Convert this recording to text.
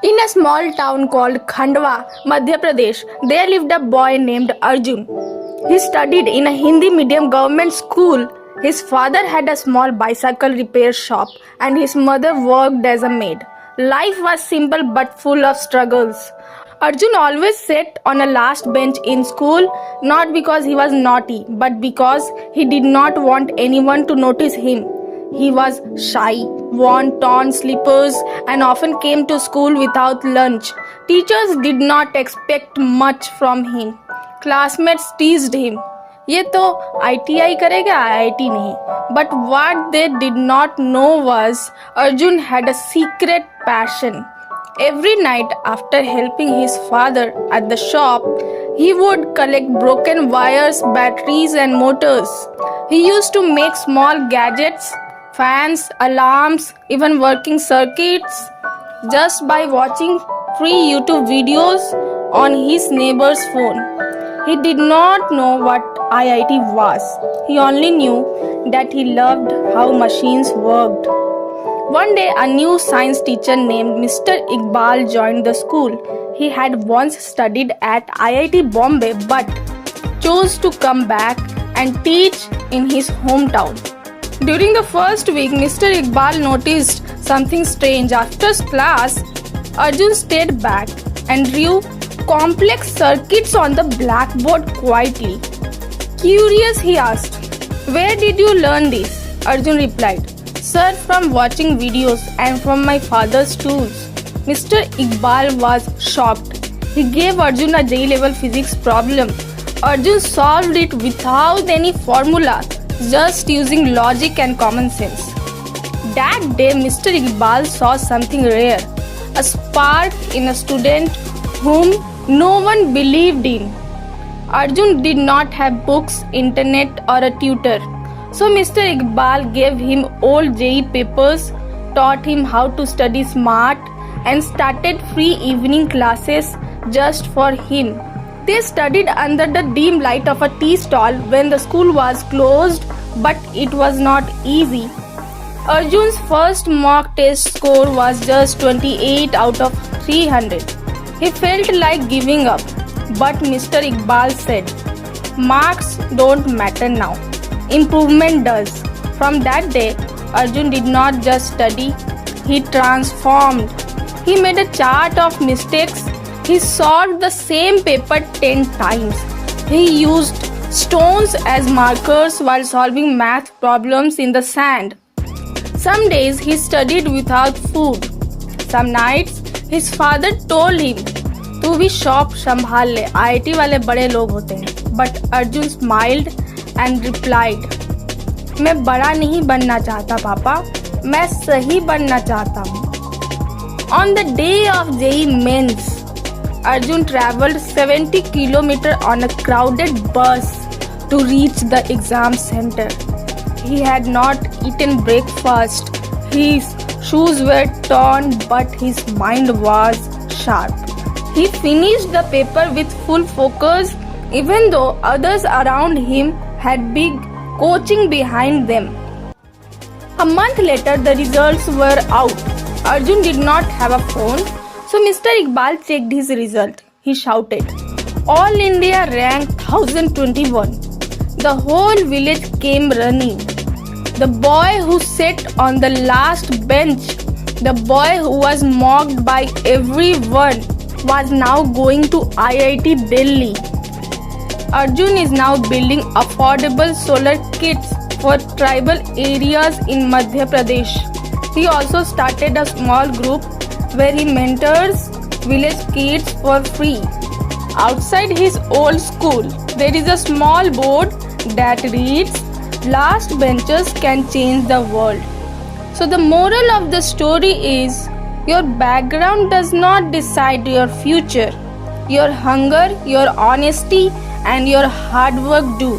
In a small town called Khandwa, Madhya Pradesh, there lived a boy named Arjun. He studied in a Hindi medium government school. His father had a small bicycle repair shop and his mother worked as a maid. Life was simple but full of struggles. Arjun always sat on a last bench in school, not because he was naughty, but because he did not want anyone to notice him. He was shy, wore torn slippers, and often came to school without lunch. Teachers did not expect much from him. Classmates teased him. ये तो ITI करेगा IIT नहीं. But what they did not know was Arjun had a secret passion. Every night after helping his father at the shop, he would collect broken wires, batteries and motors. He used to make small gadgets, fans, alarms, even working circuits just by watching free YouTube videos on his neighbor's phone. He did not know what IIT was. He only knew that he loved how machines worked. One day, a new science teacher named Mr. Iqbal joined the school. He had once studied at IIT Bombay but chose to come back and teach in his hometown. During the first week, Mr. Iqbal noticed something strange. After class, Arjun stayed back and drew complex circuits on the blackboard quietly. Curious, he asked, "Where did you learn this?" Arjun replied, "Sir, from watching videos and from my father's tools." Mr. Iqbal was shocked. He gave Arjun a J-level physics problem. Arjun solved it without any formula, just using logic and common sense. That day, Mr. Iqbal saw something rare, a spark in a student whom no one believed in. Arjun did not have books, internet or a tutor. So Mr. Iqbal gave him old JEE papers, taught him how to study smart and started free evening classes just for him. They studied under the dim light of a tea stall when the school was closed, but it was not easy. Arjun's first mock test score was just 28 out of 300. He felt like giving up, but Mr. Iqbal said, "Marks don't matter now. Improvement does." From that day, Arjun did not just study, he transformed. He made a chart of mistakes. He solved the same paper 10 times. He used stones as markers while solving math problems in the sand. Some days he studied without food. Some nights his father told him, "तू भी shop संभाल ले, IIT वाले बड़े लोग होते हैं." But Arjun smiled and replied, "मैं बड़ा नहीं बनना चाहता पापा, मैं सही बनना चाहता हूँ." On the day of JEE Mains, Arjun traveled 70 kilometers on a crowded bus to reach the exam center. He had not eaten breakfast. His shoes were torn, but his mind was sharp. He finished the paper with full focus, even though others around him had big coaching behind them. A month later, the results were out. Arjun did not have a phone, so Mr. Iqbal checked his result. He shouted, "All India rank 1021. The whole village came running. The boy who sat on the last bench, the boy who was mocked by everyone, was now going to IIT Delhi. Arjun is now building affordable solar kits for tribal areas in Madhya Pradesh. He also started a small group where he mentors village kids for free. Outside his old school, there is a small board that reads, 'Last benchers can change the world.'" So the moral of the story is, your background does not decide your future. Your hunger, your honesty and your hard work do.